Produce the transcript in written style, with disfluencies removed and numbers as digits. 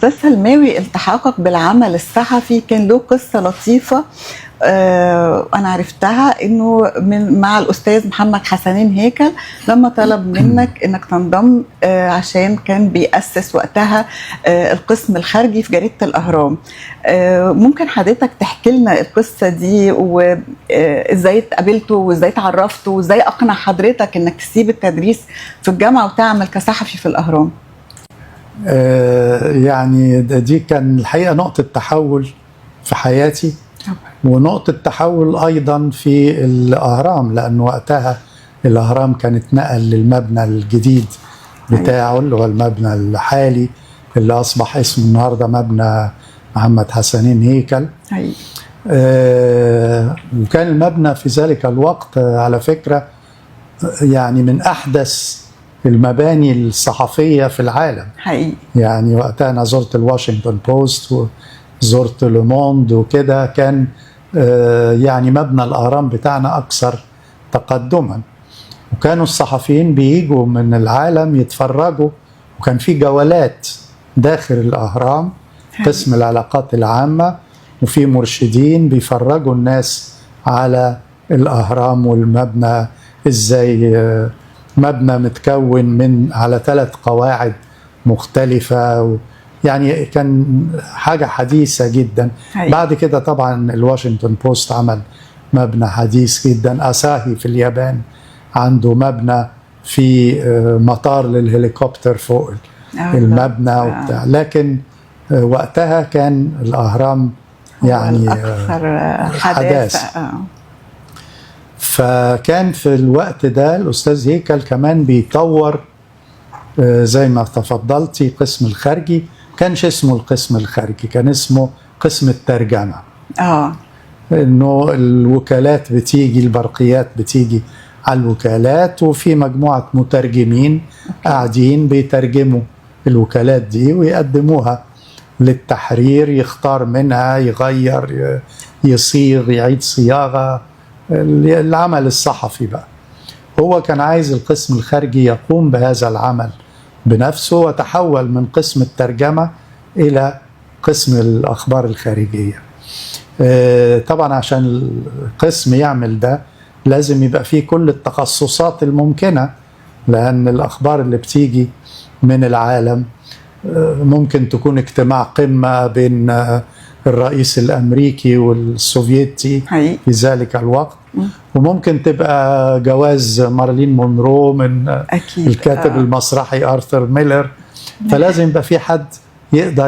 أستاذ سلماوي، التحاقك بالعمل الصحفي كان له قصة لطيفة. أنا عرفتها إنه مع الأستاذ محمد حسنين هيكل لما طلب منك إنك تنضم عشان كان بيأسس وقتها القسم الخارجي في جريدة الأهرام. ممكن حضرتك تحكي لنا القصة دي، وإزاي اتقابلته وإزاي تعرفته وإزاي أقنع حضرتك إنك تسيب التدريس في الجامعة وتعمل كصحفي في الأهرام؟ يعني دي كان الحقيقة نقطة تحول في حياتي، ونقطة تحول أيضا في الأهرام، لأن وقتها الأهرام كانت نقل للمبنى الجديد بتاعه اللي هو المبنى الحالي اللي أصبح اسمه النهاردة مبنى محمد حسنين هيكل. وكان المبنى في ذلك الوقت على فكرة يعني من أحدث المباني الصحفية في العالم حقيقي. يعني وقتها أنا زرت الواشنطن بوست وزرت لوموند وكده، كان يعني مبنى الأهرام بتاعنا أكثر تقدما، وكانوا الصحفيين بييجوا من العالم يتفرجوا، وكان في جولات داخل الأهرام قسم العلاقات العامة، وفي مرشدين بيفرجوا الناس على الأهرام والمبنى ازاي مبنى متكون من على 3 قواعد مختلفة، يعني كان حاجة حديثة جدا. بعد كده طبعا الواشنطن بوست عمل مبنى حديث جدا، أساهي في اليابان عنده مبنى في مطار للهليكوبتر فوق المبنى وبتاع، لكن وقتها كان الأهرام يعني أكثر حداثة. فكان في الوقت ده الأستاذ هيكل كمان بيطور زي ما تفضلتي قسم الخارجي. كانش اسمه القسم الخارجي، كان اسمه قسم الترجمة. إنه الوكالات بتيجي، البرقيات بتيجي على الوكالات، وفي مجموعة مترجمين قاعدين بيترجموا الوكالات دي ويقدموها للتحرير، يختار منها، يغير، يصيغ، يعيد صياغة، العمل الصحفي بقى. هو كان عايز القسم الخارجي يقوم بهذا العمل بنفسه، وتحول من قسم الترجمة إلى قسم الأخبار الخارجية. طبعا عشان القسم يعمل ده لازم يبقى فيه كل التخصصات الممكنة، لأن الأخبار اللي بتيجي من العالم ممكن تكون اجتماع قمة بين الرئيس الأمريكي والسوفيتي في ذلك الوقت، وممكن تبقى جواز مارلين مونرو من الكاتب المسرحي آرثر ميلر. فلازم يبقى في حد يقدر